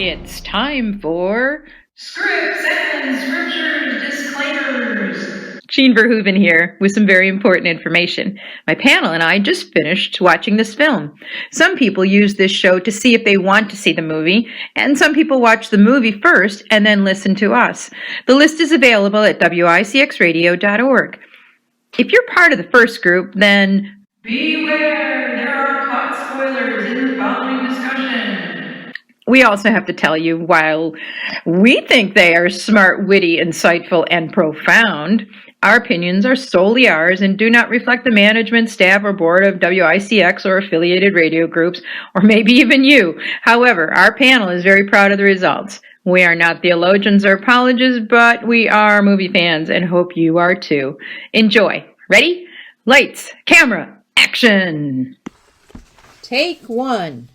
It's time for Scripts and Scriptures Disclaimers. Jean Verhoeven here with some very important information. My panel and I just finished watching this film. Some people use this show to see if they want to see the movie, and some people watch the movie first and then listen to us. The list is available at wicxradio.org. If you're part of the first group, then beware, there are plot spoilers in the following discussion. We also have to tell you, while we think they are smart, witty, insightful, and profound, our opinions are solely ours and do not reflect the management, staff, or board of WICX or affiliated radio groups, or maybe even you. However, our panel is very proud of the results. We are not theologians or apologists, but we are movie fans and hope you are too. Enjoy. Ready? Lights, camera, action! Take one.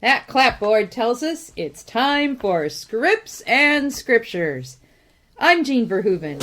That clapboard tells us it's time for Scripts and Scriptures. I'm Jean Verhoeven.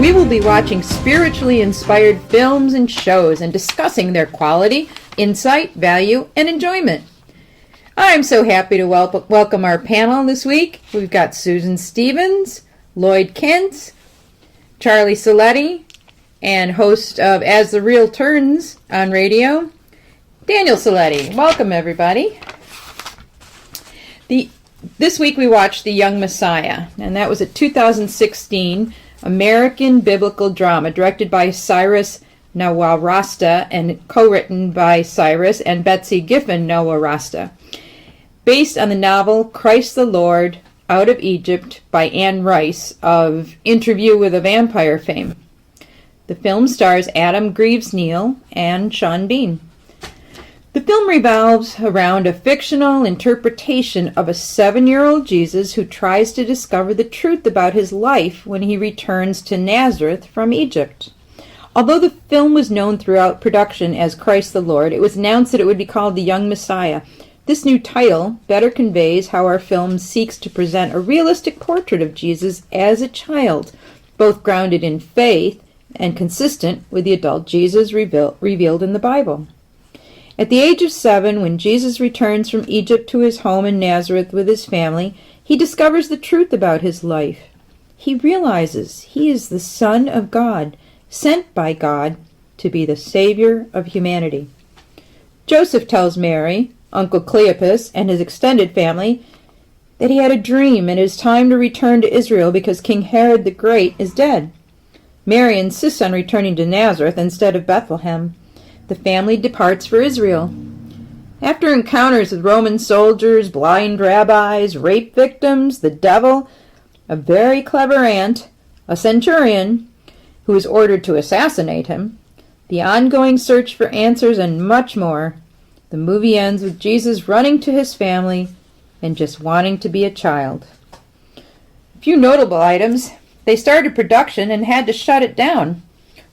We will be watching spiritually inspired films and shows and discussing their quality, insight, value, and enjoyment. I'm so happy to welcome our panel this week. We've got Susan Stevens, Lloyd Kent, Charlie Saletti, and host of As the Reel Turns on radio, Daniel Saletti. Welcome, everybody. This week we watched The Young Messiah, and that was a 2016 American biblical drama directed by Cyrus Nawarasta and co-written by Cyrus and Betsy Giffen Nawarasta, based on the novel Christ the Lord Out of Egypt by Anne Rice of Interview with a Vampire fame. The film stars Adam Greaves-Neal and Sean Bean. The film revolves around a fictional interpretation of a 7-year-old Jesus who tries to discover the truth about his life when he returns to Nazareth from Egypt. Although the film was known throughout production as Christ the Lord, it was announced that it would be called The Young Messiah. This new title better conveys how our film seeks to present a realistic portrait of Jesus as a child, both grounded in faith and consistent with the adult Jesus revealed in the Bible. At the age of 7, when Jesus returns from Egypt to his home in Nazareth with his family, he discovers the truth about his life. He realizes he is the Son of God, sent by God to be the Savior of humanity. Joseph tells Mary, Uncle Cleopas, and his extended family that he had a dream and it is time to return to Israel because King Herod the Great is dead. Mary insists on returning to Nazareth instead of Bethlehem. The family departs for Israel. After encounters with Roman soldiers, blind rabbis, rape victims, the devil, a very clever aunt, a centurion, who is ordered to assassinate him, the ongoing search for answers, and much more, the movie ends with Jesus running to his family and just wanting to be a child. A few notable items. They started production and had to shut it down.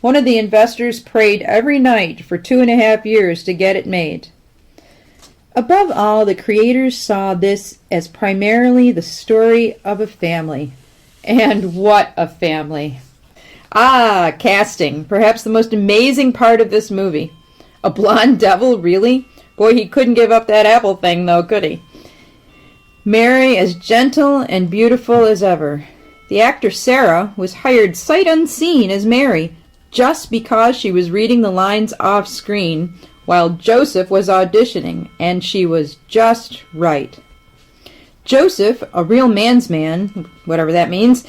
One of the investors prayed every night for 2.5 years to get it made. Above all, the creators saw this as primarily the story of a family. And what a family! Casting. Perhaps the most amazing part of this movie. A blonde devil, really? Boy, he couldn't give up that apple thing, though, could he? Mary as gentle and beautiful as ever. The actor Sarah was hired sight unseen as Mary, just because she was reading the lines off screen while Joseph was auditioning, and she was just right. Joseph, a real man's man, whatever that means,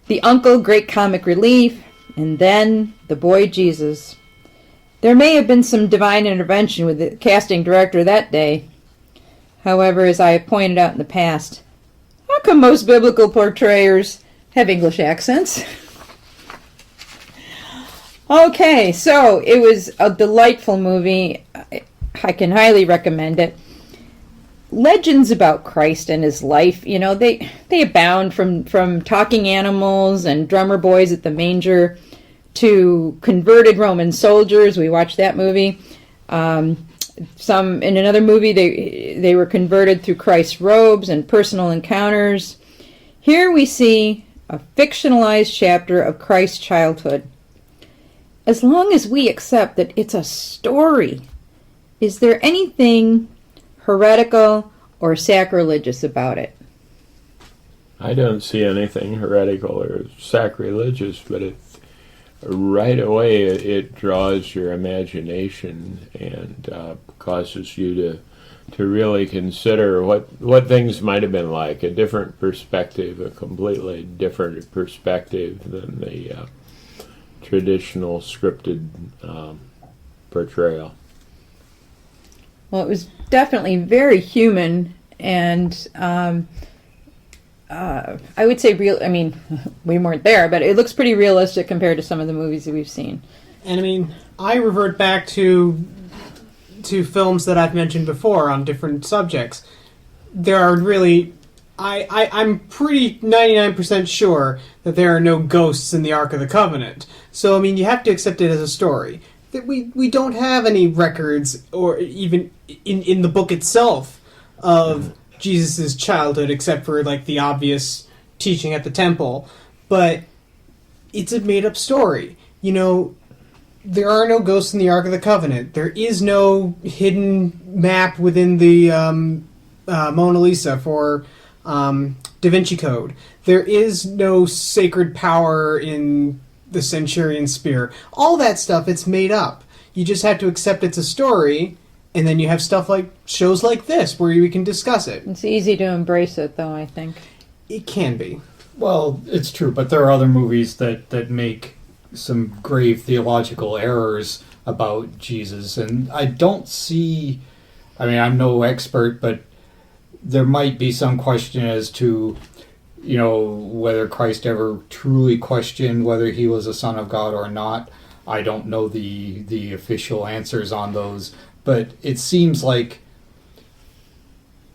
the uncle, great comic relief, and then the boy Jesus. There may have been some divine intervention with the casting director that day. However, as I have pointed out in the past, how come most biblical portrayers have English accents? Okay, so it was a delightful movie. I can highly recommend it. Legends about Christ and his life, they abound, from talking animals and drummer boys at the manger to converted Roman soldiers. We watched that movie. Some in another movie, they were converted through Christ's robes and personal encounters. Here we see a fictionalized chapter of Christ's childhood. As long as we accept that it's a story, is there anything heretical or sacrilegious about it? I don't see anything heretical or sacrilegious, but right away it draws your imagination and causes you to really consider what things might have been like, a different perspective, a completely different perspective than the traditional scripted portrayal. Well, it was definitely very human, and I would say real. I mean, we weren't there, but it looks pretty realistic compared to some of the movies that we've seen. And I mean, I revert back to films that I've mentioned before on different subjects. There are really, I'm pretty 99% sure that there are no ghosts in the Ark of the Covenant. So I mean, you have to accept it as a story. That we don't have any records, or even in the book itself, of Jesus' childhood, except for like the obvious teaching at the temple. But it's a made-up story. There are no ghosts in the Ark of the Covenant. There is no hidden map within the Mona Lisa for Da Vinci Code. There is no sacred power in the Centurion Spear. All that stuff, it's made up. You just have to accept it's a story, and then you have stuff like shows like this where we can discuss it. It's easy to embrace it, though, I think. It can be. Well, it's true, but there are other movies that make some grave theological errors about Jesus, and I don't see... I mean, I'm no expert, but there might be some question as to whether Christ ever truly questioned whether he was a son of God or not. I don't know the official answers on those, but it seems like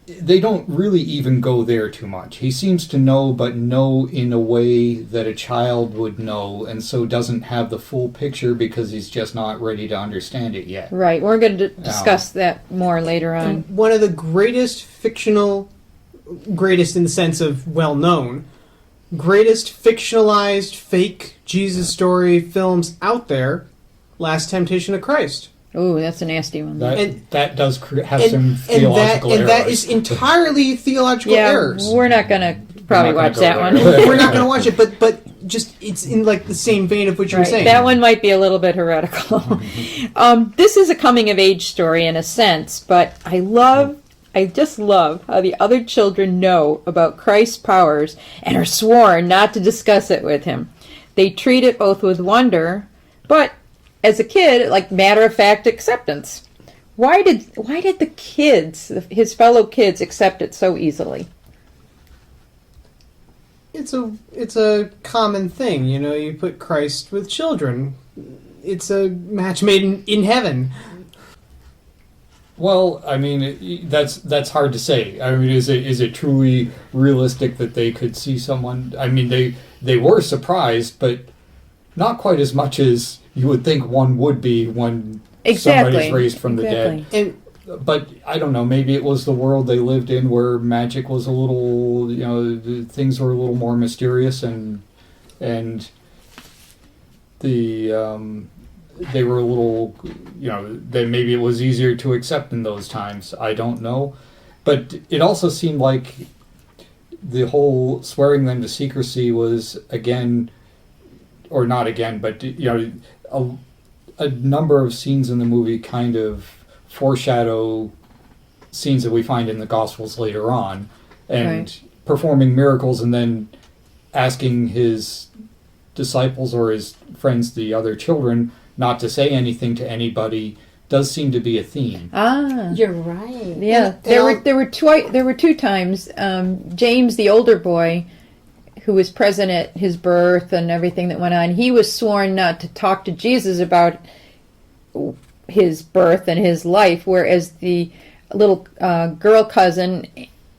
they don't really even go there too much. He seems to know, but know in a way that a child would know, and so doesn't have the full picture because he's just not ready to understand it yet. Right, we're going to discuss that more later on. And one of the greatest in the sense of well-known, greatest fictionalized fake Jesus story films out there, Last Temptation of Christ. Oh, that's a nasty one. That does have some theological errors. And that is entirely theological errors. We're not going to probably watch that one. We're not going to watch it, but just it's in like the same vein of what you were saying. That one might be a little bit heretical. This is a coming-of-age story in a sense, but I just love how the other children know about Christ's powers and are sworn not to discuss it with him. They treat it both with wonder, but as a kid, like matter-of-fact acceptance. Why did the kids, his fellow kids, accept it so easily? It's a common thing, you put Christ with children. It's a match made in heaven. Well, I mean, that's hard to say. I mean, is it truly realistic that they could see someone? I mean, they were surprised, but not quite as much as you would think one would be when somebody's raised from the dead. But I don't know, maybe it was the world they lived in where magic was a little, things were a little more mysterious, and they were a little, then maybe it was easier to accept in those times. I don't know. But it also seemed like the whole swearing them to secrecy was again, or not again, but a number of scenes in the movie kind of foreshadow scenes that we find in the Gospels later on, and performing miracles and then asking his disciples or his friends, the other children, not to say anything to anybody does seem to be a theme. Ah, you're right. Yeah, there were two times. James, the older boy, who was present at his birth and everything that went on, he was sworn not to talk to Jesus about his birth and his life, whereas the little girl cousin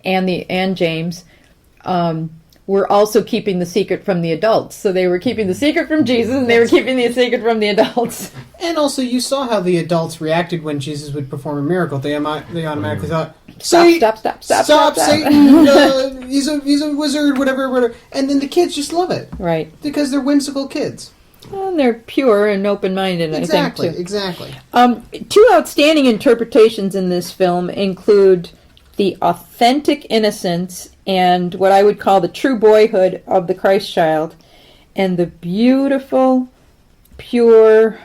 and James were also keeping the secret from the adults. So they were keeping the secret from Jesus, and they were keeping the secret from the adults. And also, you saw how the adults reacted when Jesus would perform a miracle. They automatically thought, Stop, Satan! He's a wizard, whatever. And then the kids just love it. Right. Because they're whimsical kids. And they're pure and open-minded, I think, too. Exactly. Two outstanding interpretations in this film include the authentic innocence and what I would call the true boyhood of the Christ child, and the beautiful, pure,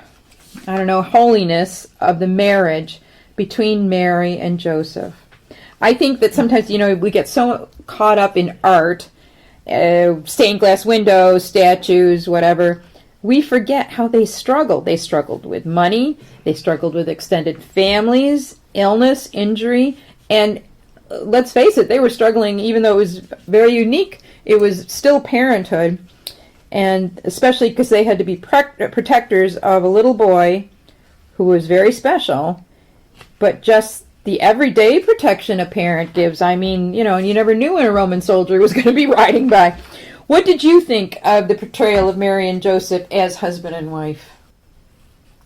holiness of the marriage between Mary and Joseph. I think that sometimes, we get so caught up in art, stained glass windows, statues, whatever. We forget how they struggled. They struggled with money. They struggled with extended families, illness, injury, and let's face it, they were struggling, even though it was very unique, it was still parenthood, and especially because they had to be protectors of a little boy who was very special, but just the everyday protection a parent gives. I mean, and you never knew when a Roman soldier was going to be riding by. What did you think of the portrayal of Mary and Joseph as husband and wife?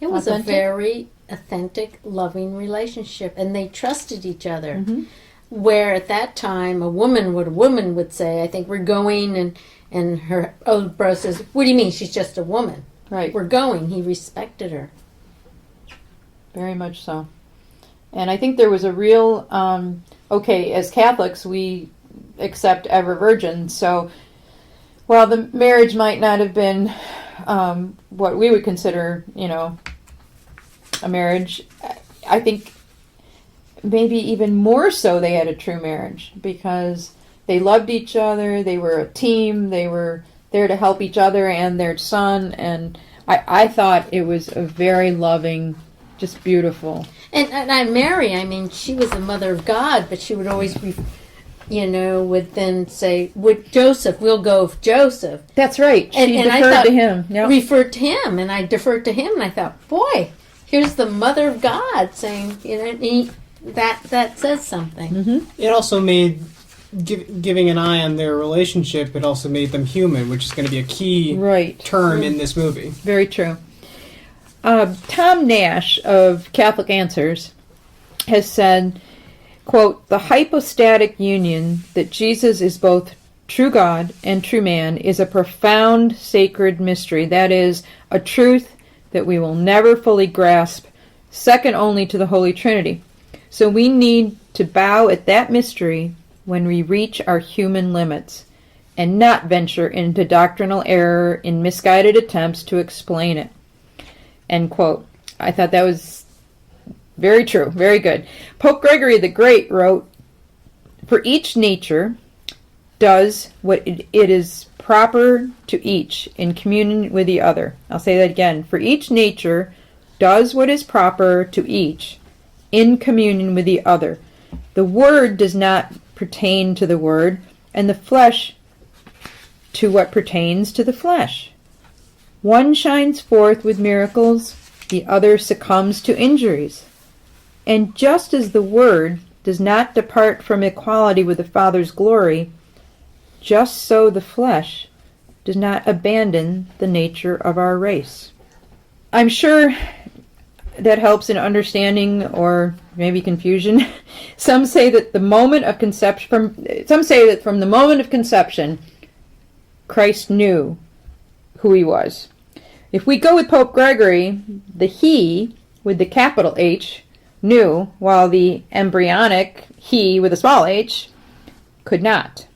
It was Authentic? a very authentic, loving relationship, and they trusted each other. Mm-hmm. Where at that time a woman would say, I think we're going, and her old brother says, what do you mean, she's just a woman? Right. We're going. He respected her. Very much so. And I think there was a real, as Catholics, we accept ever virgin, so while the marriage might not have been what we would consider, a marriage, I think maybe even more so they had a true marriage because they loved each other, they were a team, they were there to help each other and their son, and I thought it was a very loving, just beautiful. And Mary, I mean, she was the mother of God, but she would always be, would then say, would Joseph, we'll go with Joseph. That's right. She And I deferred thought, to him. Yep. Referred to him, and I deferred to him, and I thought, boy, here's the mother of God saying, that says something. Mm-hmm. It also made giving an eye on their relationship. It also made them human, which is going to be a key term in this movie. Very true. Tom Nash of Catholic Answers has said, quote, the hypostatic union that Jesus is both true God and true man is a profound sacred mystery. That is, a truth that we will never fully grasp, second only to the Holy Trinity. So we need to bow at that mystery when we reach our human limits and not venture into doctrinal error in misguided attempts to explain it. End quote. I thought that was very true, very good. Pope Gregory the Great wrote, for each nature does what it is proper to each in communion with the other. I'll say that again. For each nature does what is proper to each in communion with the other. The Word does not pertain to the Word, and the flesh to what pertains to the flesh. One shines forth with miracles, the other succumbs to injuries. And just as the Word does not depart from equality with the Father's glory, just so the flesh does not abandon the nature of our race. I'm sure that helps in understanding or maybe confusion. Some say that from the moment of conception, Christ knew who he was. If we go with Pope Gregory, the he with the capital H knew, while the embryonic he with a small h could not.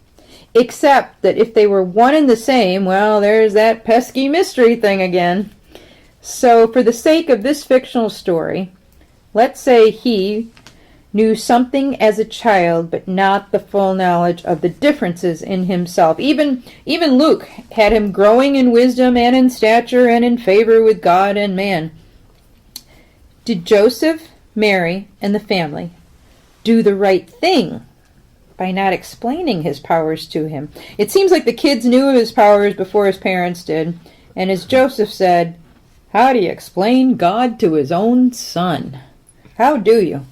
Except that if they were one and the same, well, there's that pesky mystery thing again. So for the sake of this fictional story, let's say he knew something as a child, but not the full knowledge of the differences in himself. Even Luke had him growing in wisdom and in stature and in favor with God and man. Did Joseph, Mary, and the family do the right thing by not explaining his powers to him? It seems like the kids knew of his powers before his parents did, and as Joseph said, How do you explain God to his own son? How do you?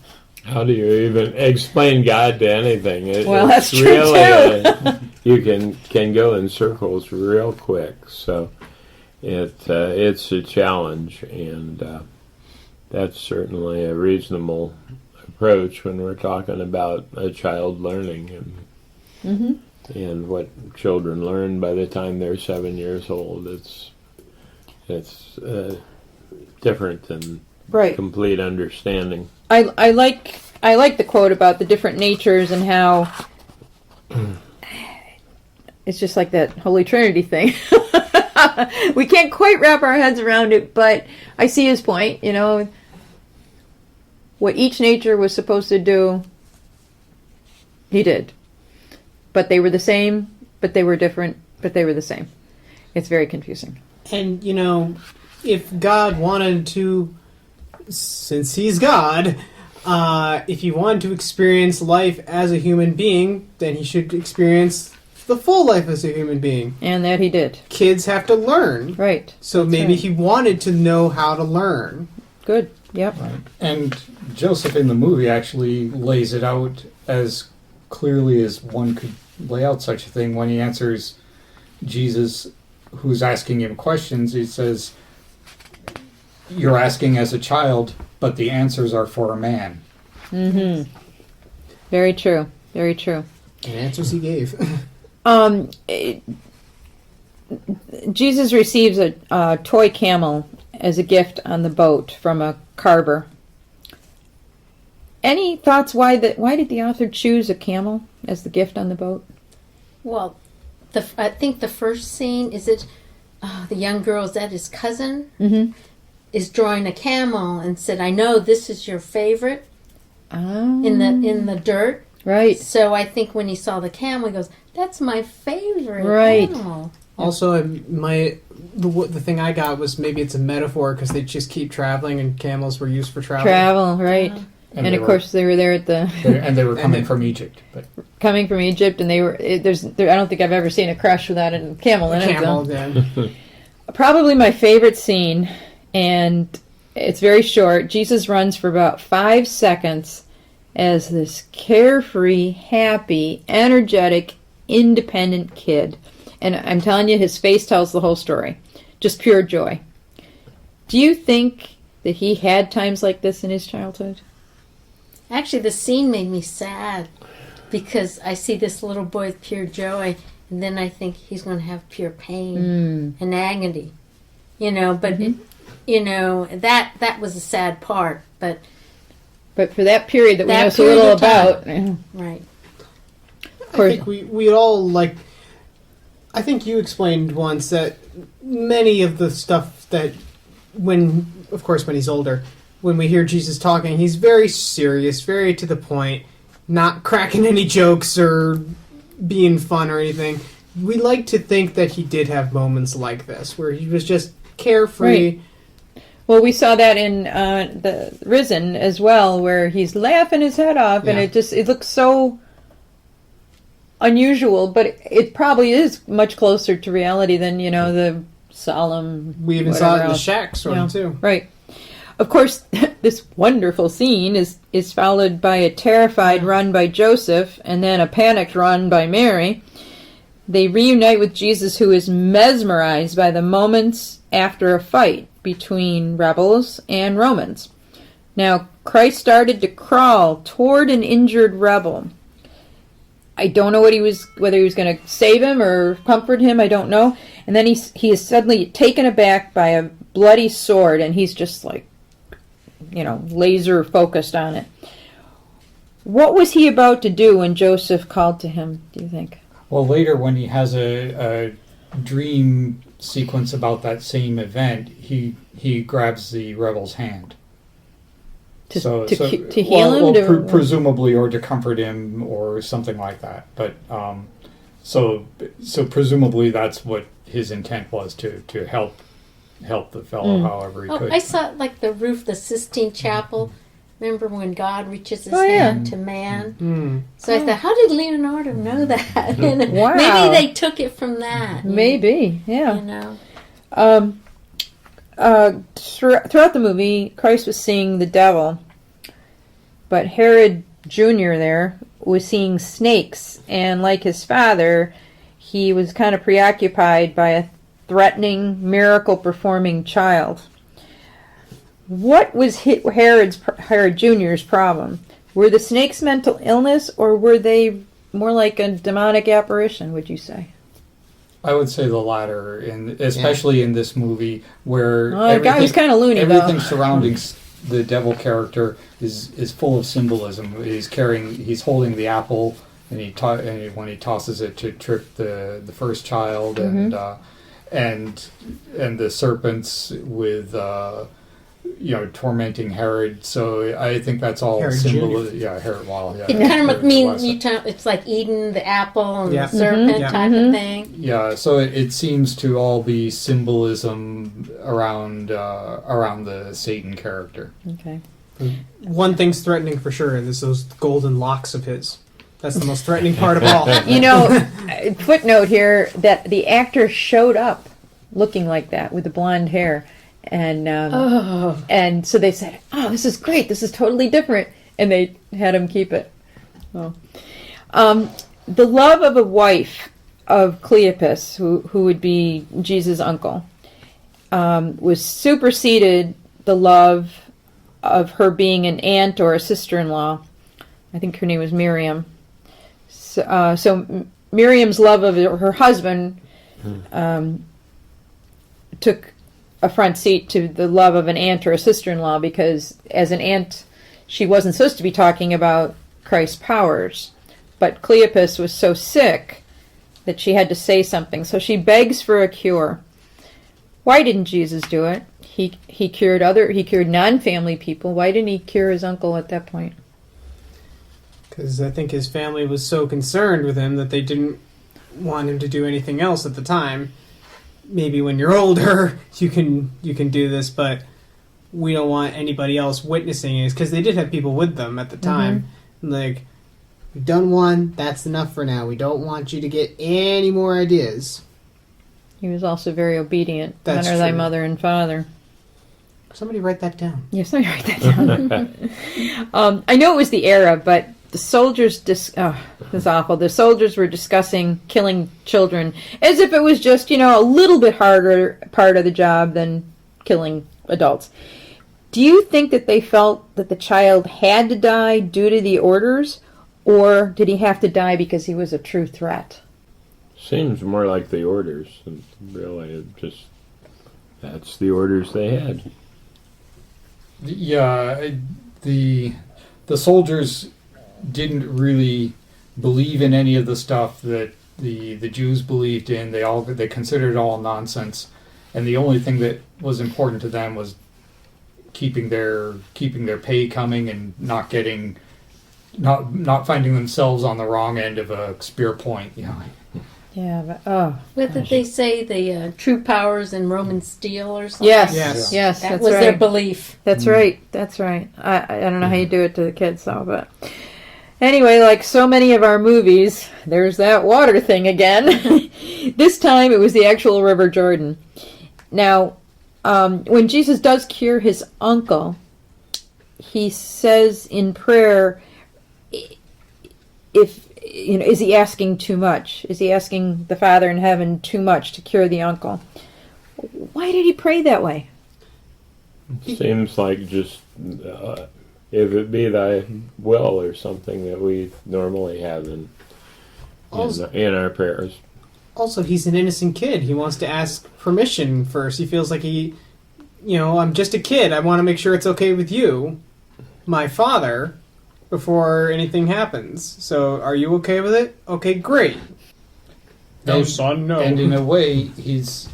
How do you even explain God to anything? Well, that's it's true, really too. You can go in circles real quick. So it's a challenge, and that's certainly a reasonable approach when we're talking about a child learning and what children learn by the time they're 7 years old. It's different than Right. complete understanding. I like the quote about the different natures and how it's just like that Holy Trinity thing. We can't quite wrap our heads around it, but I see his point. You know, what each nature was supposed to do, he did. But they were the same, but they were different, but they were the same. It's very confusing. And, you know, if God wanted to, since he's God, if he wanted to experience life as a human being, then he should experience the full life as a human being. And that he did. Kids have to learn. Right. So That's maybe right. he wanted to know how to learn. Good. Yep. Right. And Joseph in the movie actually lays it out as clearly as one could lay out such a thing when he answers Jesus, who's asking him questions. He says, "You're asking as a child, but the answers are for a man." Mm-hmm. Very true. Very true. And answers he gave. Jesus receives a toy camel as a gift on the boat from a carver. Any thoughts why did the author choose a camel as the gift on the boat? Well, I think the first scene is it the young girl, is that his cousin, is drawing a camel and said, "I know this is your favorite," in the dirt. Right. So I think when he saw the camel, he goes, "That's my favorite Right. animal." Also, the thing I got was maybe it's a metaphor because they just keep traveling and camels were used for travel. Travel, right. And of course they were there at the and they were coming from Egypt. But coming from Egypt, and they were I don't think I've ever seen a crush without a camel in it. Camel, So. yeah. Probably my favorite scene, and it's very short. Jesus runs for about 5 seconds as this carefree, happy, energetic, independent kid. And I'm telling you, his face tells the whole story. Just pure joy. Do you think that he had times like this in his childhood? Actually, the scene made me sad because I see this little boy with pure joy, and then I think he's going to have pure pain and agony. You know, but that was a sad part. But for that period that we That know so period little of time. about, right, I think we all like. I think you explained once that many of the stuff that when he's older, when we hear Jesus talking, he's very serious, very to the point, not cracking any jokes or being fun or anything. We like to think that he did have moments like this, where he was just carefree. Right. Well, we saw that in the Risen as well, where he's laughing his head off, and it looks so unusual, but it probably is much closer to reality than the solemn. We even saw it in the else. shack story too. Right. Of course, this wonderful scene is followed by a terrified run by Joseph, and then a panicked run by Mary. They reunite with Jesus, who is mesmerized by the moments after a fight between rebels and Romans. Now, Christ started to crawl toward an injured rebel. I don't know whether he was going to save him or comfort him, I don't know. And then he is suddenly taken aback by a bloody sword, and he's just like, laser focused on it. What was he about to do when Joseph called to him, do you think? well, later when he has a dream sequence about that same event, he grabs the rebel's hand. To heal him? Presumably, or to comfort him, or something like that. But so presumably that's what his intent was, to help the fellow however he could. I saw like the roof, the Sistine Chapel. Remember when God reaches his hand to man? So I thought, how did Leonardo know that? Wow. Maybe they took it from that. Maybe, yeah. throughout the movie, Christ was seeing the devil, but Herod Jr. there was seeing snakes, and like his father, he was kind of preoccupied by a threatening, miracle-performing child. What was Herod Jr.'s problem? Were the snakes mental illness, or were they more like a demonic apparition, would you say? I would say the latter, and especially in this movie where The guy was kind of loony, everything though. surrounding the devil character is full of symbolism. He's holding the apple, and when he tosses it to trick the first child, and the serpents with tormenting Herod. So I think that's all Herod symbolism. Jr. Yeah, Herod. Well, yeah. It kind of Herod means Lesser. it's like eating the apple and Yeah. the serpent Yeah. type of thing. Yeah, so it seems to all be symbolism around the Satan character. Okay. One thing's threatening for sure, and it's those golden locks of his. That's the most threatening part of all. You know, footnote here that the actor showed up looking like that with the blonde hair, and and so they said, "Oh, this is great. This is totally different," and they had him keep it. Oh. The love of a wife of Cleopas, who would be Jesus' uncle, was superseded the love of her being an aunt or a sister-in-law. I think her name was Miriam. So Miriam's love of her husband took a front seat to the love of an aunt or a sister-in-law, because as an aunt, she wasn't supposed to be talking about Christ's powers. But Cleopas was so sick that she had to say something. So she begs for a cure. Why didn't Jesus do it? He cured non-family people. Why didn't he cure his uncle at that point? Because I think his family was so concerned with him that they didn't want him to do anything else at the time. Maybe when you're older, you can do this, but we don't want anybody else witnessing it. Because they did have people with them at the time. Like, we've done one, that's enough for now. We don't want you to get any more ideas. He was also very obedient. That's Honor thy true. mother and father. Somebody write that down. Yes, let me write that down. I know it was the era, but the soldiers, this is awful. The soldiers were discussing killing children as if it was just, a little bit harder part of the job than killing adults. Do you think that they felt that the child had to die due to the orders, or did he have to die because he was a true threat? Seems more like the orders. Really, that's the orders they had. Yeah, the soldiers didn't really believe in any of the stuff that the Jews believed in. They considered it all nonsense, and the only thing that was important to them was keeping their pay coming and not finding themselves on the wrong end of a spear point. Yeah, but What did they say? The true powers in Roman steel or something? yes, That that's was right. their belief. That's right. That's right. I don't know how you do it to the kids, though, but anyway, like so many of our movies, there's that water thing again. This time it was the actual River Jordan. Now, when Jesus does cure his uncle, he says in prayer, is he asking too much? Is he asking the Father in heaven too much to cure the uncle? Why did he pray that way? Seems like just if it be thy will or something that we normally have in our prayers. Also, he's an innocent kid. He wants to ask permission first. He feels like I'm just a kid. I want to make sure it's okay with you, my father, before anything happens. So, are you okay with it? Okay, great. No, son, no. And in a way, it's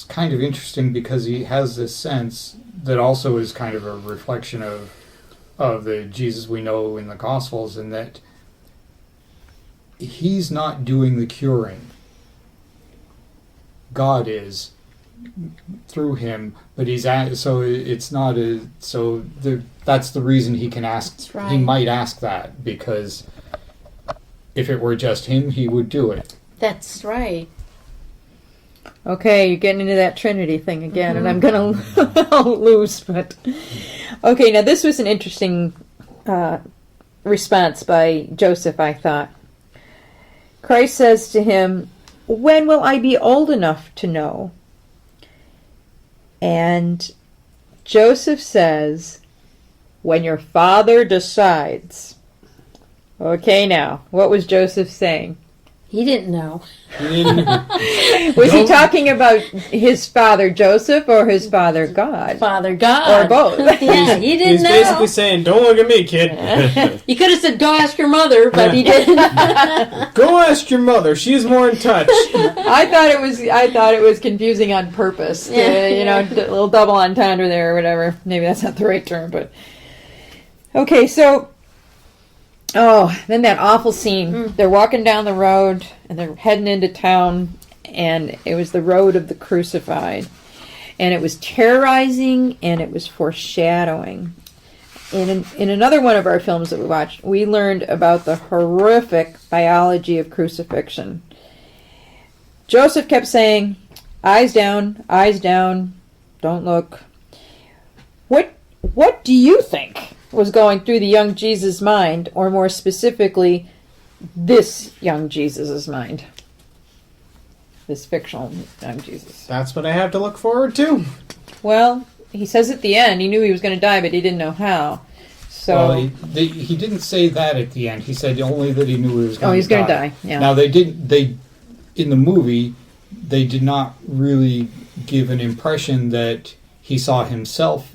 kind of interesting because he has this sense that also is kind of a reflection of the Jesus we know in the Gospels, in that he's not doing the curing. God is through him, but that's the reason he can ask. That's right. He might ask that, because if it were just him, he would do it. That's right. Okay, you're getting into that Trinity thing again, and I'm going to lose. But okay, now this was an interesting response by Joseph, I thought. Christ says to him, "When will I be old enough to know?" And Joseph says, "When your father decides." Okay, now, what was Joseph saying? He didn't know. Was he talking about his father Joseph or his father God? Father God. Or both? Yeah, he didn't He's know. basically saying, "Don't look at me, kid. He could have said, "Go ask your mother," but he didn't. Go ask your mother. She's more in touch." I thought it was confusing on purpose. Yeah. A little double entendre there or whatever. Maybe that's not the right term, but okay. So, then that awful scene. They're walking down the road and they're heading into town, and it was the road of the crucified, and it was terrorizing and it was foreshadowing. In another one of our films that we watched, we learned about the horrific biology of crucifixion. Joseph kept saying, eyes down, don't look. What do you think was going through the young Jesus' mind, or more specifically, this young Jesus' mind? This fictional young Jesus. That's what I have to look forward to. Well, he says at the end, he knew he was going to die, but he didn't know how. So, Well, he didn't say that at the end. He said only that he knew he was going to die. he was going to die. Yeah. Now they in the movie they did not really give an impression that he saw himself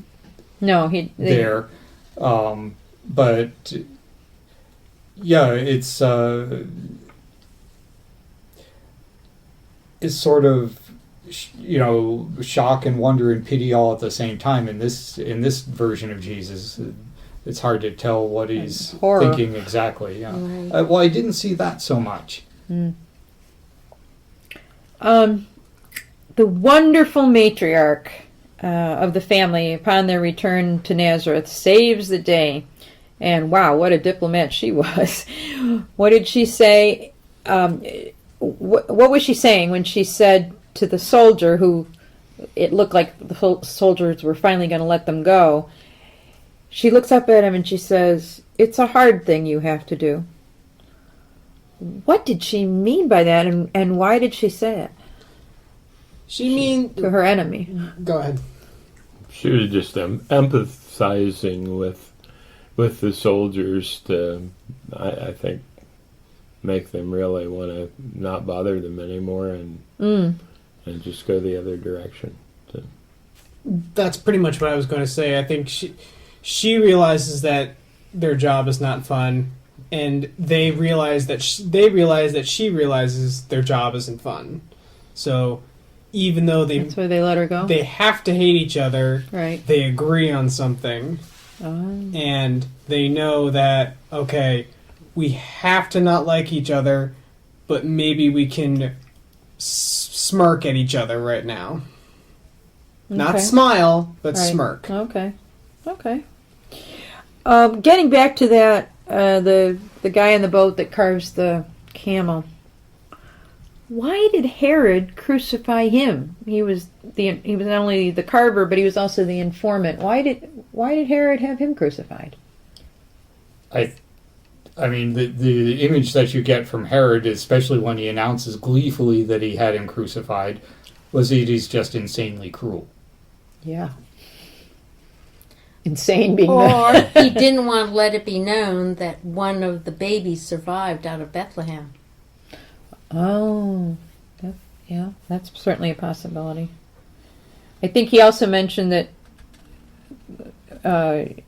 No, there, but yeah, it's sort of shock and wonder and pity all at the same time. In this version of Jesus, it's hard to tell what he's Horror. thinking exactly. Yeah. Right. Well, I didn't see that so much. The wonderful matriarch of the family, upon their return to Nazareth, saves the day. And wow, what a diplomat she was. What did she say? What was she saying when she said to the soldier, who it looked like the soldiers were finally going to let them go? She looks up at him and she says, "It's a hard thing you have to do." What did she mean by that, and why did she say it to her enemy? Go ahead. She was just empathizing with the soldiers to, I think, make them really want to not bother them anymore and just go the other direction. So. That's pretty much what I was going to say. I think she realizes that their job is not fun, and they realize that she realizes their job isn't fun. So even though That's why they let her go? they have to hate each other, Right. they agree on something, and they know that, okay, we have to not like each other, but maybe we can smirk at each other right now. Not Okay. smile, but Right. smirk. Okay. Getting back to that, the guy in the boat that carves the camel. Why did Herod crucify him? He was not only the carver, but he was also the informant. Why did Herod have him crucified? I mean, the image that you get from Herod, especially when he announces gleefully that he had him crucified, was that he's just insanely cruel. Yeah. Insane being Or the... he didn't want to let it be known that one of the babies survived out of Bethlehem. Oh, that's certainly a possibility. I think he also mentioned that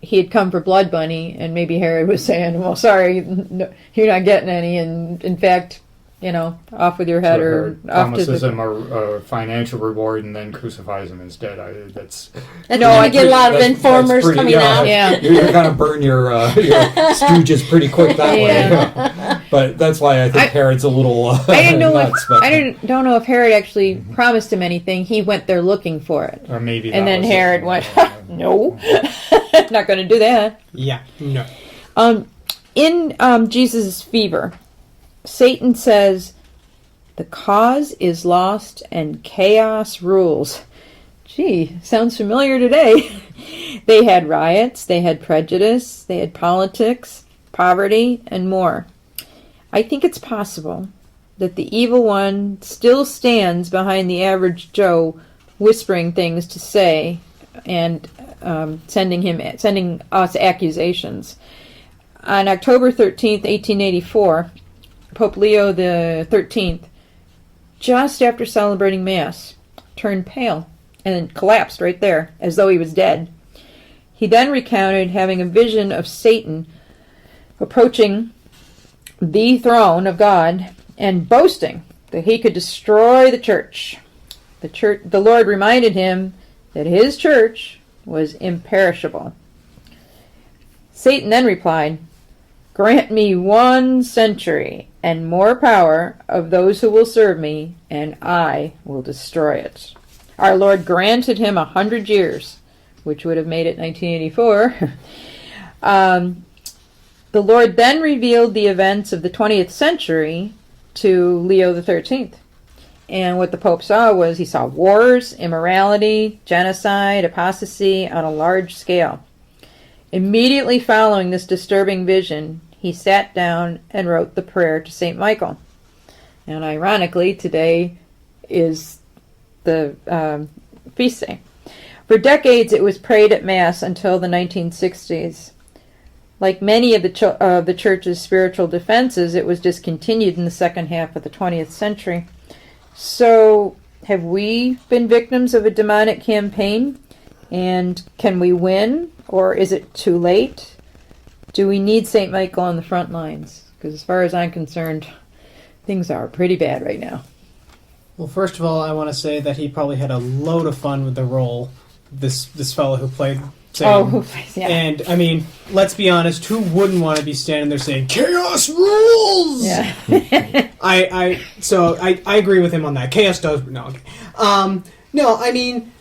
he had come for Blood Bunny, and maybe Herod was saying, "Well, sorry, no, you're not getting any," and in fact, off with your head, So or Herod off to promises the... him a financial reward and then crucifies him instead. That's That's No, when I you get a lot of that's informers pretty- coming yeah. out. Yeah. You're going to burn your stooges pretty quick that way. But that's why I think Herod's a little I didn't know nuts. don't know if Herod actually promised him anything. He went there looking for it, Or maybe and that then was Herod it. went, "No, not going to do that." Yeah, no. In Jesus' fever, Satan says, The cause is lost and chaos rules. Gee, sounds familiar today. They had riots, they had prejudice, they had politics, poverty, and more. I think it's possible that the evil one still stands behind the average Joe, whispering things to say and sending us accusations. On October 13th, 1884, Pope Leo the 13th, just after celebrating Mass, turned pale and collapsed right there, as though he was dead. He then recounted having a vision of Satan approaching the throne of God and boasting that he could destroy the church. The Lord reminded him that his church was imperishable. Satan then replied, "Grant me 1 century and more power of those who will serve me, and I will destroy it." Our Lord granted him 100 years, which would have made it 1984. The Lord then revealed the events of the 20th century to Leo the 13th. And what the Pope saw was he saw wars, immorality, genocide, apostasy on a large scale. Immediately following this disturbing vision, he sat down and wrote the prayer to St. Michael. And ironically, today is the feast day. For decades, it was prayed at Mass until the 1960s. Like many of the Church's spiritual defenses, it was discontinued in the second half of the 20th century. So, have we been victims of a demonic campaign? And can we win? Or is it too late? Do we need St. Michael on the front lines? Because as far as I'm concerned, things are pretty bad right now. Well, first of all, I want to say that he probably had a load of fun with the role, this fellow who played Satan. Oh, yeah. And, I mean, let's be honest, who wouldn't want to be standing there saying, "Chaos rules"? Yeah. So I agree with him on that. Chaos does... No, okay. No, I mean,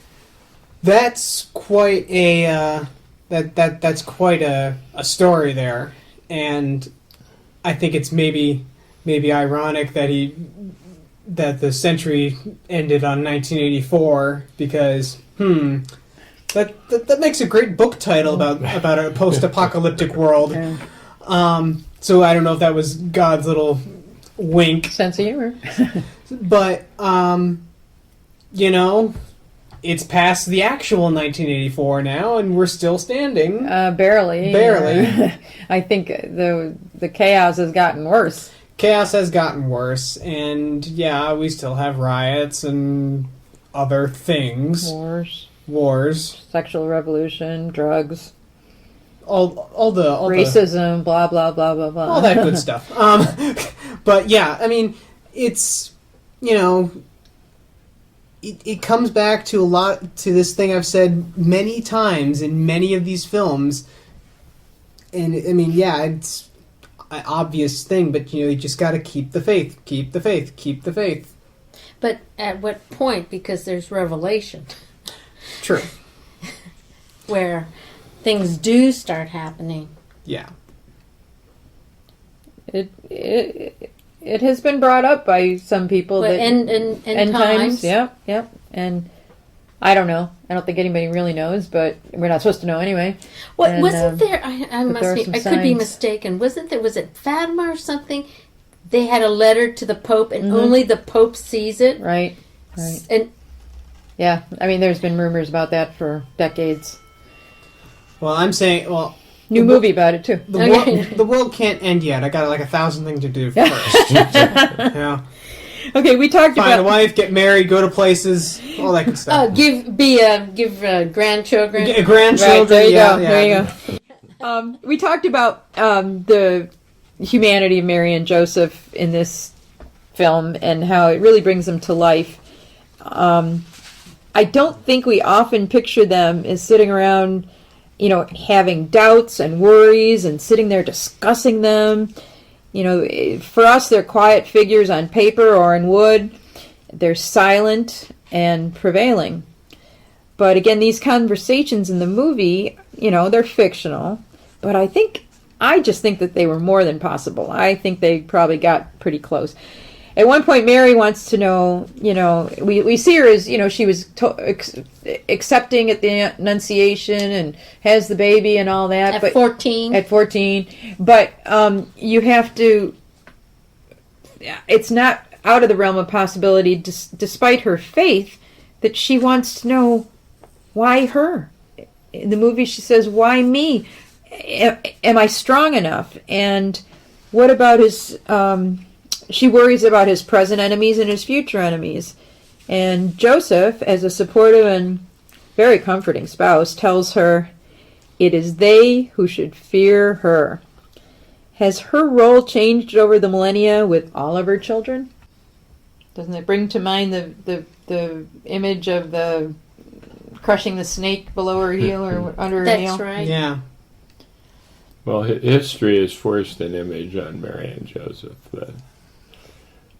that's quite a... That's quite a story there. And I think it's maybe ironic that the century ended on 1984 because that makes a great book title about a post-apocalyptic world. Yeah. So I don't know if that was God's little wink, Sense of humor. but it's past the actual 1984 now, and we're still standing. Barely. I think the chaos has gotten worse. Chaos has gotten worse, and yeah, we still have riots and other things. Wars. Sexual revolution, drugs. All the racism, blah, blah, blah, blah, blah. All that good stuff. But yeah, I mean, it's, it comes back to this thing I've said many times in many of these films. And, I mean, yeah, it's an obvious thing, but, you just got to keep the faith, keep the faith, keep the faith. But at what point? Because there's revelation. True. Where things do start happening. Yeah. It has been brought up by some people But that end times. Yep. And I don't know. I don't think anybody really knows, but we're not supposed to know anyway. What And, wasn't there? I could be mistaken. Was it Fatima or something? They had a letter to the Pope, and only the Pope sees it. Right. And yeah, I mean, there's been rumors about that for decades. Well, I'm saying, New movie about it too. The world can't end yet. I got like 1,000 things to do first. Yeah. Okay, we talked Find about a wife, get married, go to places, all that good stuff. give grandchildren. Grandchildren. Right, there you go. We talked about the humanity of Mary and Joseph in this film and how it really brings them to life. I don't think we often picture them as sitting around, having doubts and worries and sitting there discussing them. For us, they're quiet figures on paper or in wood. They're silent and prevailing. But again, these conversations in the movie, they're fictional. But I just think that they were more than possible. I think they probably got pretty close. at one point, Mary wants to know, we see her as, she was accepting at the Annunciation and has the baby and all that. At 14. At 14. But you have to, it's not out of the realm of possibility, despite her faith, that she wants to know why her. In the movie, she says, why me? Am I strong enough? And what about his... she worries about his present enemies and his future enemies. And Joseph, as a supportive and very comforting spouse, tells her, it is they who should fear her. Has her role changed over the millennia with all of her children? Doesn't it bring to mind the image of the crushing the snake below her heel or under her heel? That's right. Yeah. Well, history has forced an image on Mary and Joseph.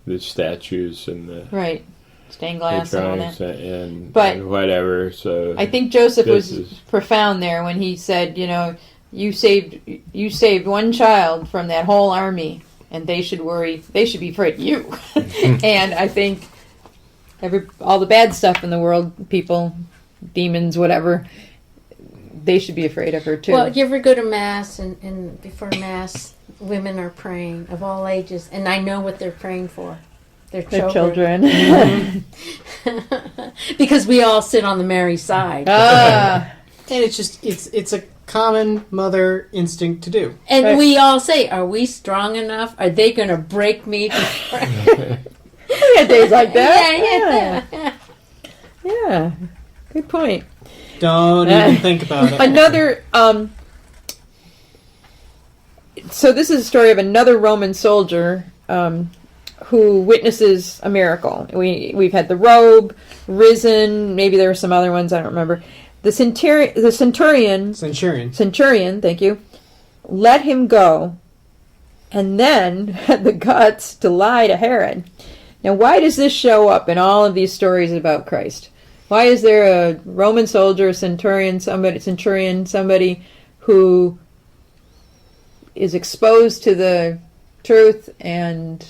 The statues and the right, stained glass and all that, and whatever. So I think Joseph was profound there when he said, you saved one child from that whole army, and they should be afraid of you. And I think all the bad stuff in the world, people, demons, whatever, they should be afraid of her too. Well, you ever go to Mass, and before Mass, women are praying of all ages, and I know what they're praying for. Their children. Because we all sit on the Mary side. And it's just, it's a common mother instinct to do. And right. we all say, are we strong enough? Are they going to break me? We had days like that. Yeah. Good point. Don't even think about it. Another, so this is a story of another Roman soldier who witnesses a miracle. We've had the robe, risen, maybe there were some other ones, I don't remember. The centurion, thank you, let him go, and then had the guts to lie to Herod. Now, why does this show up in all of these stories about Christ? Why is there a Roman soldier, centurion, somebody who is exposed to the truth and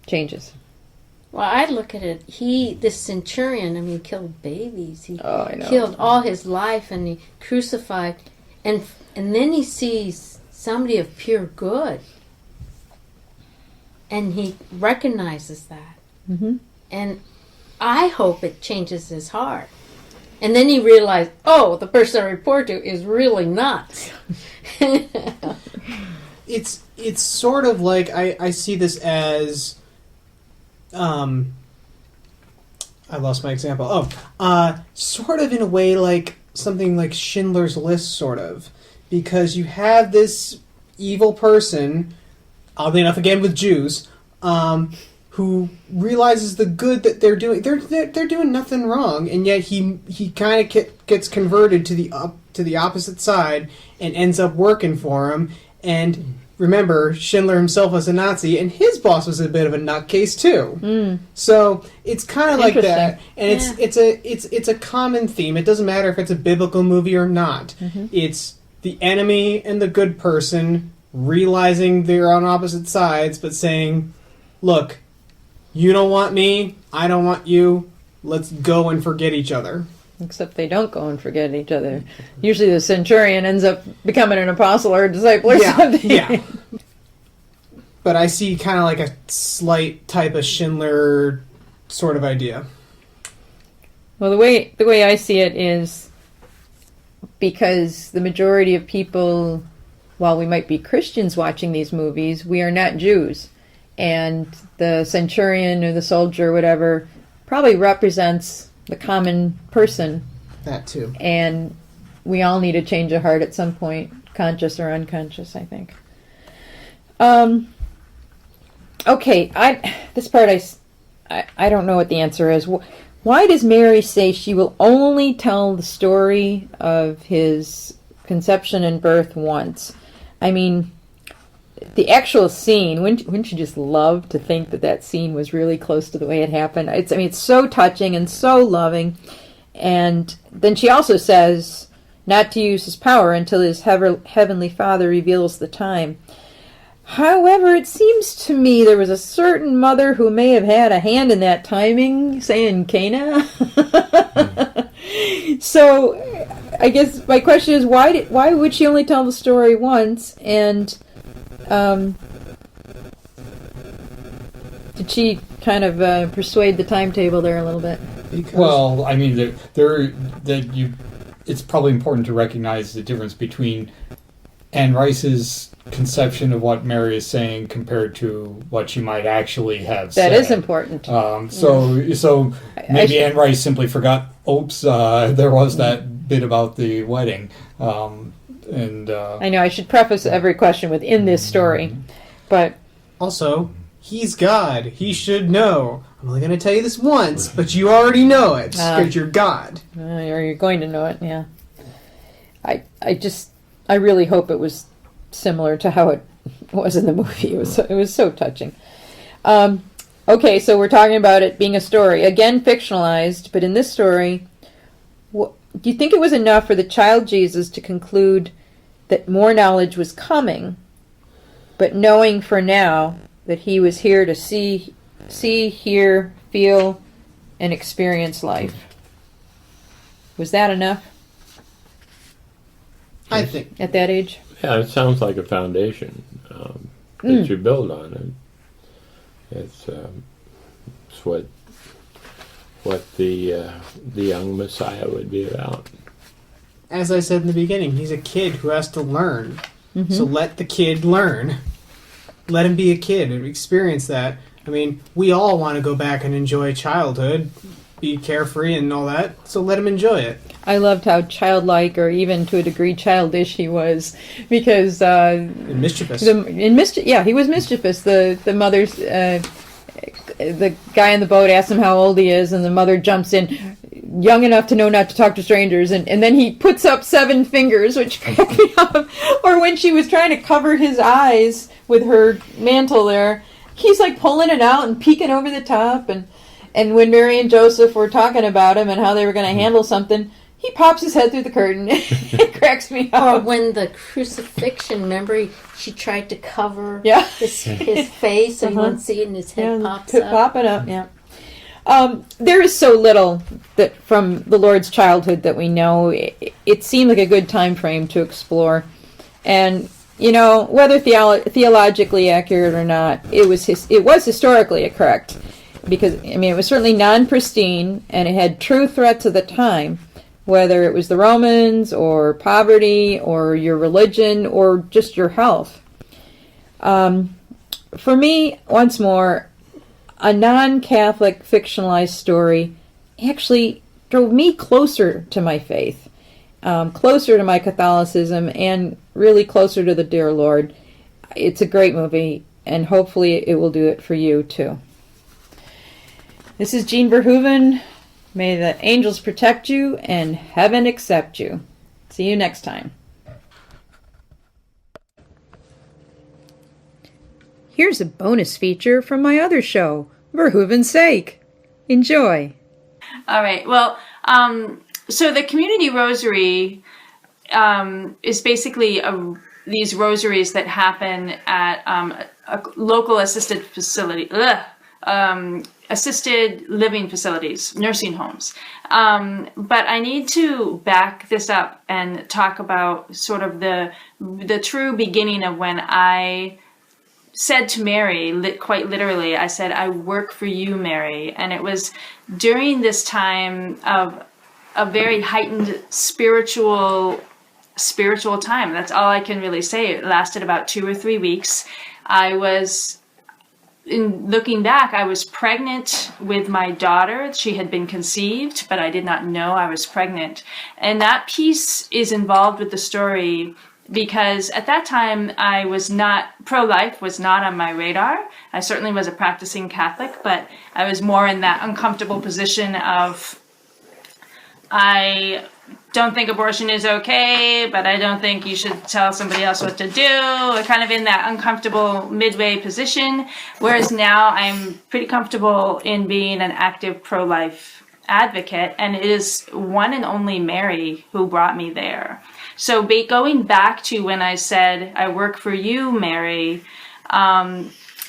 changes? Well, I look at it. This centurion, killed babies. He I know. killed all his life, and he crucified, and then he sees somebody of pure good, and he recognizes that. Mm-hmm. And I hope it changes his heart. And then he realized, the person I report to is really nuts. It's sort of like, I see this as, I lost my example. Sort of in a way like something like Schindler's List, sort of. Because you have this evil person, oddly enough again with Jews, who realizes the good that they're doing. They're doing nothing wrong, and yet he kind of gets converted to the opposite side and ends up working for him. And remember, Schindler himself was a Nazi, and his boss was a bit of a nutcase too. So it's kind of like that, and it's a common theme. It doesn't matter if it's a biblical movie or not. Mm-hmm. It's the enemy and the good person realizing they're on opposite sides, but saying, "Look, you don't want me, I don't want you. Let's go and forget each other." Except they don't go and forget each other. Usually the centurion ends up becoming an apostle or a disciple or something. Yeah. But I see kind of like a slight type of Schindler sort of idea. Well, the way I see it is because the majority of people, while we might be Christians watching these movies, we are not Jews. And the centurion or the soldier or whatever probably represents the common person. That too. And we all need a change of heart at some point, conscious or unconscious, I think. Okay, this part I don't know what the answer is. Why does Mary say she will only tell the story of his conception and birth once? I mean, the actual scene, wouldn't you just love to think that scene was really close to the way it happened? It's so touching and so loving. And then she also says not to use his power until his heavenly Father reveals the time. However, it seems to me there was a certain mother who may have had a hand in that timing, saying Cana. So, I guess my question is, why would she only tell the story once? And did she kind of persuade the timetable there a little bit? Because Well, I mean, it's probably important to recognize the difference between Anne Rice's conception of what Mary is saying compared to what she might actually have said. That is important. So maybe Anne Rice simply forgot. Oops, there was that bit about the wedding, and I know I should preface every question with "in this story," but also, he's God. He should know. I'm only going to tell you this once, but you already know it because you're God. or you're going to know it. Yeah. I really hope it was similar to how it was in the movie. It was so touching. Okay, so we're talking about it being a story, again fictionalized, but in this story, do you think it was enough for the child Jesus to conclude that more knowledge was coming, but knowing for now that he was here to see, hear, feel, and experience life? Was that enough I think. at that age? Yeah, it sounds like a foundation that you build on. It's what the young Messiah would be about. As I said in the beginning, he's a kid who has to learn. So let the kid learn. Let him be a kid and experience that. I mean, we all want to go back and enjoy childhood, be carefree and all that, so let him enjoy it. I loved how childlike, or even to a degree childish, he was, because And mischievous. he was mischievous. The mother's the guy in the boat asks him how old he is, and the mother jumps in, young enough to know not to talk to strangers, and then he puts up 7 fingers, which cracked me up. Or when she was trying to cover his eyes with her mantle there, he's like pulling it out and peeking over the top, and when Mary and Joseph were talking about him and how they were going to handle something, he pops his head through the curtain. It cracks me Or up. when the crucifixion, remember, she tried to cover Yeah. his face so you wouldn't see it, and his head pops up. Popping up, yeah. There is so little that from the Lord's childhood that we know. It seemed like a good time frame to explore, and whether theologically accurate or not, it was historically correct, because it was certainly non-pristine, and it had true threats of the time, whether it was the Romans or poverty or your religion or just your health. For me, once more, a non-Catholic fictionalized story actually drove me closer to my faith, closer to my Catholicism, and really closer to the dear Lord. It's a great movie, and hopefully it will do it for you too. This is Jean Verhoeven. May the angels protect you and heaven accept you. See you next time. Here's a bonus feature from my other show, Verhoeven's Sake. Enjoy. All right. Well, so the community rosary is basically these rosaries that happen at a local assisted facility. Assisted living facilities, nursing homes. But I need to back this up and talk about sort of the true beginning of when I said to Mary, quite literally, I said, "I work for you, Mary." And it was during this time of a very heightened spiritual time. That's all I can really say. It lasted about 2 or 3 weeks. In looking back, I was pregnant with my daughter. She had been conceived, but I did not know I was pregnant. And that piece is involved with the story because at that time I was not, pro-life was not on my radar. I certainly was a practicing Catholic, but I was more in that uncomfortable position of, I don't think abortion is okay, but I don't think you should tell somebody else what to do. Kind of in that uncomfortable midway position. Whereas now I'm pretty comfortable in being an active pro-life advocate, and it is one and only Mary who brought me there. So going back to when I said, "I work for you, Mary,"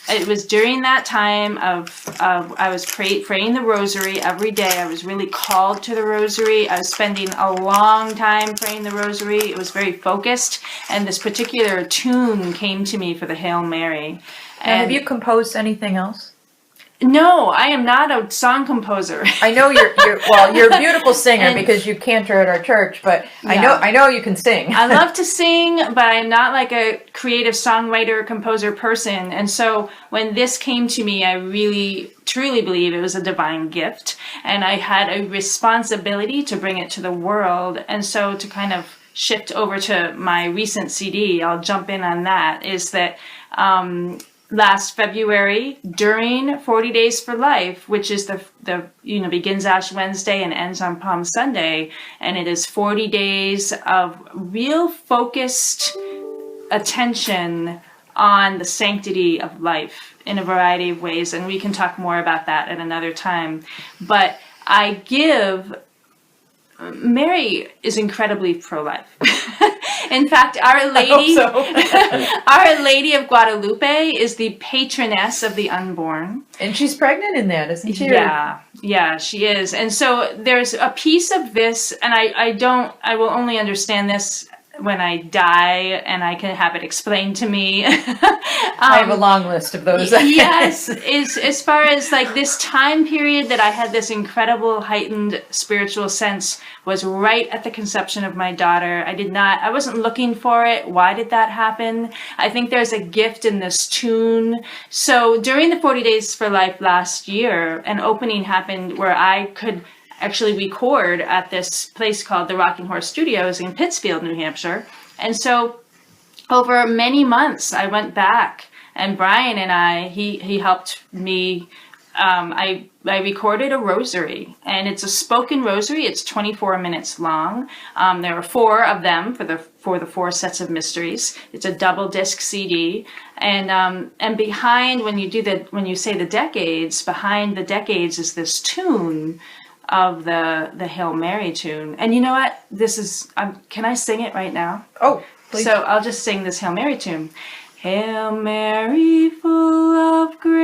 It was during that time of I was praying the rosary every day. I was really called to the rosary. I was spending a long time praying the rosary. It was very focused, and this particular tune came to me for the Hail Mary. Now, have you composed anything else? No, I am not a song composer. I know you're a beautiful singer because you cantor at our church, but Yeah. I know you can sing. I love to sing, but I'm not like a creative songwriter, composer person. And so when this came to me, I really truly believe it was a divine gift, and I had a responsibility to bring it to the world. And so to kind of shift over to my recent CD, I'll jump in on that, is that last February, during 40 Days for Life, which is the begins Ash Wednesday and ends on Palm Sunday, and it is 40 days of real focused attention on the sanctity of life in a variety of ways, and we can talk more about that at another time. But Mary is incredibly pro-life. In fact, Our Lady, Our Lady of Guadalupe is the patroness of the unborn. And she's pregnant in that, isn't she? Yeah, she is. And so there's a piece of this, and I will only understand this when I die and I can have it explained to me. I have a long list of those. Yes, is as far as like this time period that I had this incredible heightened spiritual sense was right at the conception of my daughter. I wasn't looking for it. Why did that happen? I think there's a gift in this tune. So during the 40 Days for Life last year, an opening happened where I could actually record at this place called the Rocking Horse Studios in Pittsfield, New Hampshire. And so over many months, I went back, and Brian and he helped me. I recorded a rosary, and it's a spoken rosary. It's 24 minutes long. There are 4 of them for the 4 sets of mysteries. It's a double disc CD, and behind when you say the decades, behind the decades is this tune of the Hail Mary tune. And you know what? This is, can I sing it right now? Oh, please. So I'll just sing this Hail Mary tune. Hail Mary, full of grace,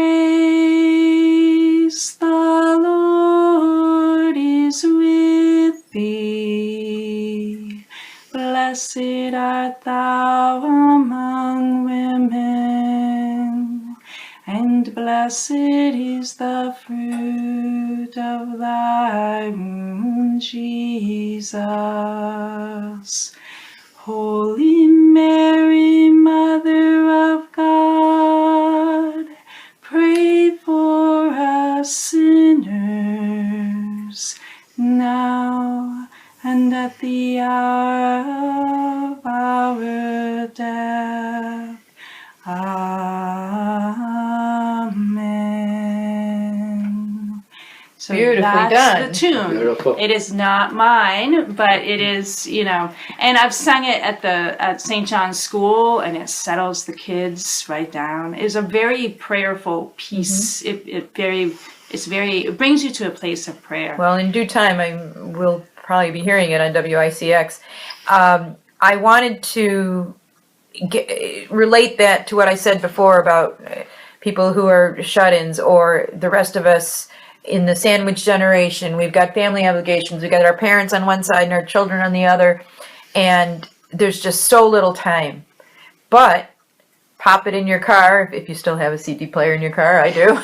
the Lord is with thee. Blessed art thou among women, and blessed is the fruit of thy womb, Jesus. Holy Mary, Mother of God, pray for us sinners, now and at the hour of our death. Amen. So Beautifully that's done. the tune. Beautiful. It is not mine, but it is, and I've sung it at St. John's School, and it settles the kids right down. It's a very prayerful piece. Mm-hmm. It brings you to a place of prayer. Well, in due time, I will probably be hearing it on WICX. I wanted to relate that to what I said before about people who are shut-ins, or the rest of us in the sandwich generation. We've got family obligations. We've got our parents on one side and our children on the other, and there's just so little time. But pop it in your car, if you still have a CD player in your car. I do.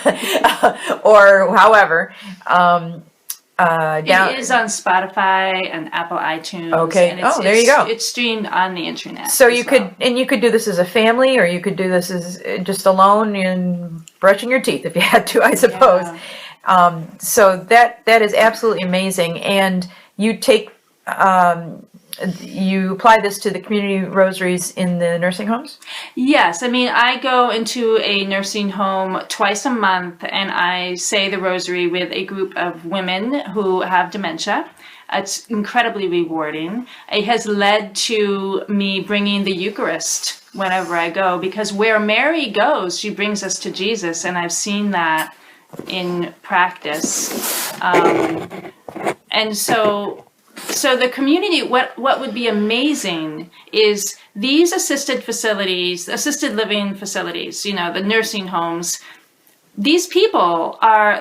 Or however. It is on Spotify and Apple iTunes. Okay. And There you go. It's streamed on the internet. So you could do this as a family, or you could do this as just alone and brushing your teeth if you had to, I suppose. Yeah. So that is absolutely amazing. And you take you apply this to the community rosaries in the nursing homes? Yes, I mean, I go into a nursing home twice a month, and I say the rosary with a group of women who have dementia. It's incredibly rewarding. It has led to me bringing the Eucharist whenever I go, because where Mary goes, she brings us to Jesus, and I've seen that in practice. And so so the community, what would be amazing is these assisted living facilities, the nursing homes. These people are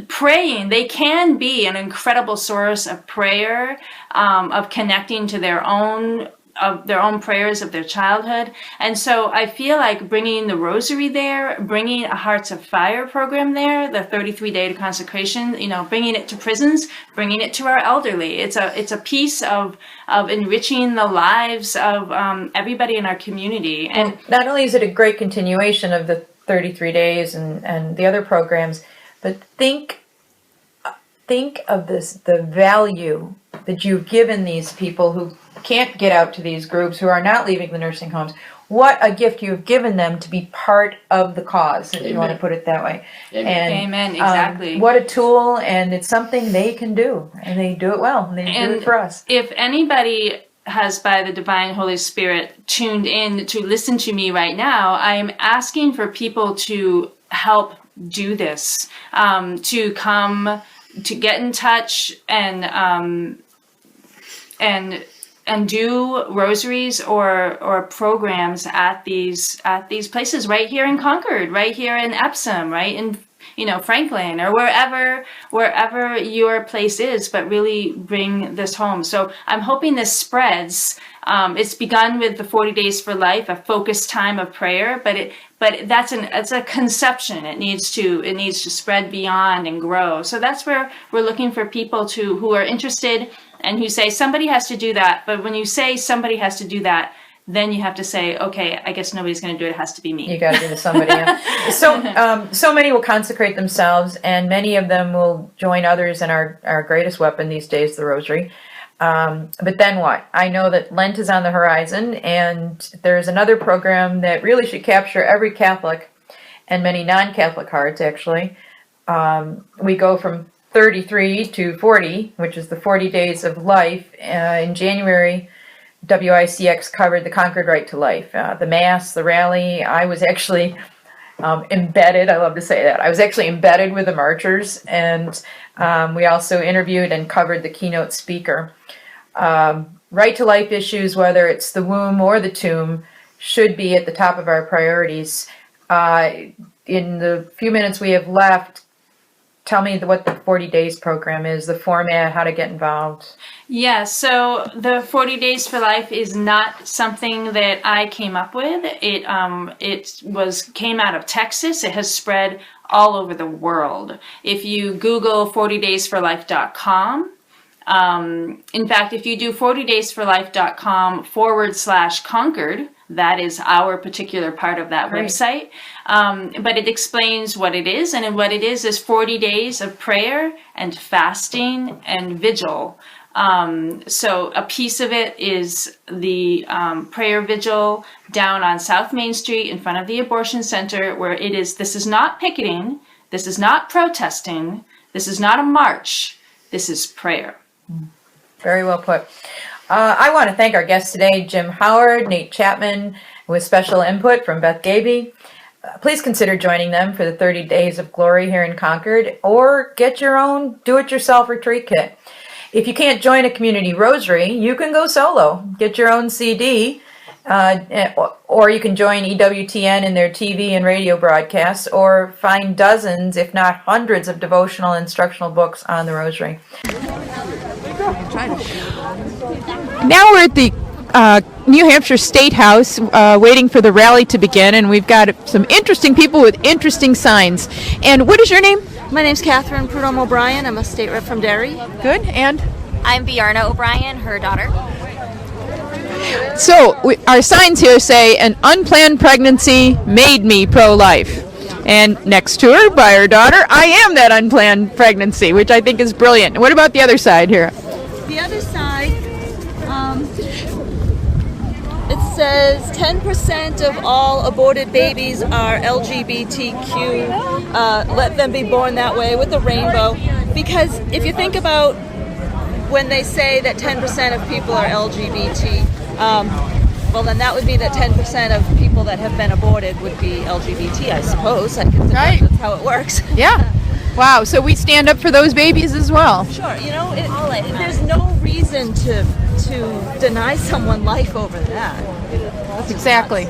praying. They can be an incredible source of prayer, of connecting to their own prayers of their childhood. And so I feel like bringing the rosary there, bringing a Hearts of Fire program there, the 33-day consecration, bringing it to prisons, bringing it to our elderly. It's a piece of enriching the lives of everybody in our community. And not only is it a great continuation of the 33 days and the other programs, but think of the value that you've given these people who can't get out to these groups, who are not leaving the nursing homes. What a gift you have given them to be part of the cause, if you want to put it that way. Amen. Exactly. What a tool, and it's something they can do, and they do it well, and they do it for us. If anybody has, by the divine Holy Spirit, tuned in to listen to me right now, I'm asking for people to help do this, to come, to get in touch and do rosaries or programs at these places right here in Concord, right here in Epsom, right in Franklin, or wherever your place is, but really bring this home. So I'm hoping this spreads. It's begun with the 40 Days for Life, a focused time of prayer, but it's a conception. It needs to spread beyond and grow. So that's where we're looking for people who are interested and who say somebody has to do that. But when you say somebody has to do that, then you have to say, okay, I guess nobody's going to do it. It has to be me. You got to do it somebody else. So many will consecrate themselves, and many of them will join others in our greatest weapon these days, the rosary. But then what? I know that Lent is on the horizon, and there's another program that really should capture every Catholic and many non-Catholic hearts, actually. We go from 33 to 40, which is the 40 Days of Life. In January, WICX covered the Concord Right to Life, the Mass, the rally. I was actually embedded, I love to say that, I was actually embedded with the marchers, and we also interviewed and covered the keynote speaker. Right to life issues, whether it's the womb or the tomb, should be at the top of our priorities. In the few minutes we have left, tell me what the 40 Days program is, the format, how to get involved. Yeah, so the 40 Days for Life is not something that I came up with. It came out of Texas. It has spread all over the world. If you Google 40daysforlife.com, in fact, if you do 40daysforlife.com/Concord, that is our particular part of that website. But it explains what it is, and what it is 40 days of prayer and fasting and vigil. So a piece of it is the prayer vigil down on South Main Street in front of the abortion center, where this is not picketing, this is not protesting, this is not a march, this is prayer. Very well put. I want to thank our guests today, Jim Howard, Nate Chapman, with special input from Beth Gaby. Please consider joining them for the 30 Days of Glory here in Concord, or get your own do-it-yourself retreat kit. If you can't join a community rosary, you can go solo. Get your own CD, or you can join EWTN in their TV and radio broadcasts, or find dozens, if not hundreds, of devotional instructional books on the rosary. Now we're at the New Hampshire State House waiting for the rally to begin, and we've got some interesting people with interesting signs. And what is your name? My name's Catherine Prudhomme O'Brien. I'm a state rep from Derry. Good. And? I'm Bjarna O'Brien, her daughter. So our signs here say, an unplanned pregnancy made me pro-life. And next to her, by her daughter, I am that unplanned pregnancy, which I think is brilliant. What about the other side here? The other side, it says 10% of all aborted babies are LGBTQ. Let them be born that way, with a rainbow. Because if you think about when they say that 10% of people are LGBT, well, then that would mean that 10% of people that have been aborted would be LGBT, I suppose. I can think that's how it works. Yeah. Wow, so we stand up for those babies as well. Sure, there's no reason to deny someone life over that. Exactly.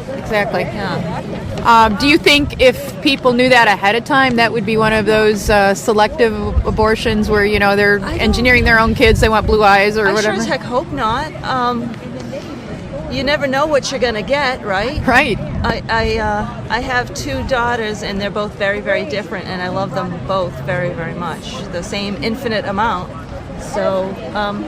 Yeah. Do you think if people knew that ahead of time, that would be one of those selective abortions where, they're engineering their own kids, they want blue eyes or I whatever? sure as heck hope not. You never know what you're gonna get, right? Right. I have 2 daughters, and they're both very, very different, and I love them both very, very much. The same infinite amount. So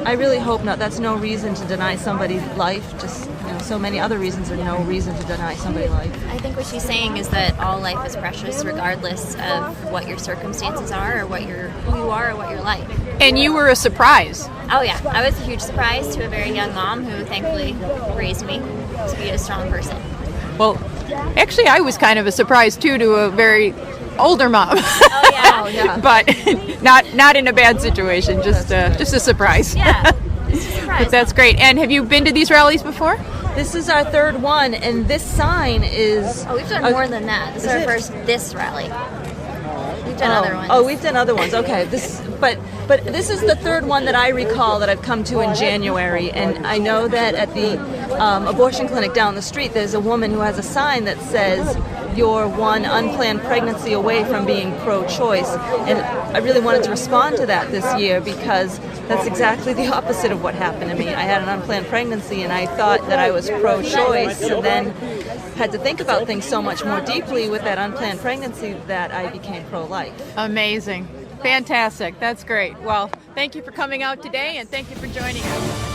I really hope not. That's no reason to deny somebody life. Just so many other reasons are no reason to deny somebody life. I think what she's saying is that all life is precious, regardless of what your circumstances are, or who you are, or what you're like. And you were a surprise. Oh yeah, I was a huge surprise to a very young mom who thankfully raised me to be a strong person. Well, actually, I was kind of a surprise too to a very older mom. Oh yeah. Oh yeah. But not in a bad situation, just a surprise. Yeah, it's a surprise. But that's great. And have you been to these rallies before? This is our 3rd one, and this sign is. Oh, we've done more than that. This is our first rally. We've done other ones. Oh, we've done other ones. Okay, but this is the 3rd one that I recall that I've come to in January, and I know that at the abortion clinic down the street, there's a woman who has a sign that says, "You're one unplanned pregnancy away from being pro-choice," and I really wanted to respond to that this year because that's exactly the opposite of what happened to me. I had an unplanned pregnancy, and I thought that I was pro-choice, and then had to think about things so much more deeply with that unplanned pregnancy that I became pro-life. Amazing. Fantastic. That's great. Well, thank you for coming out today, and thank you for joining us.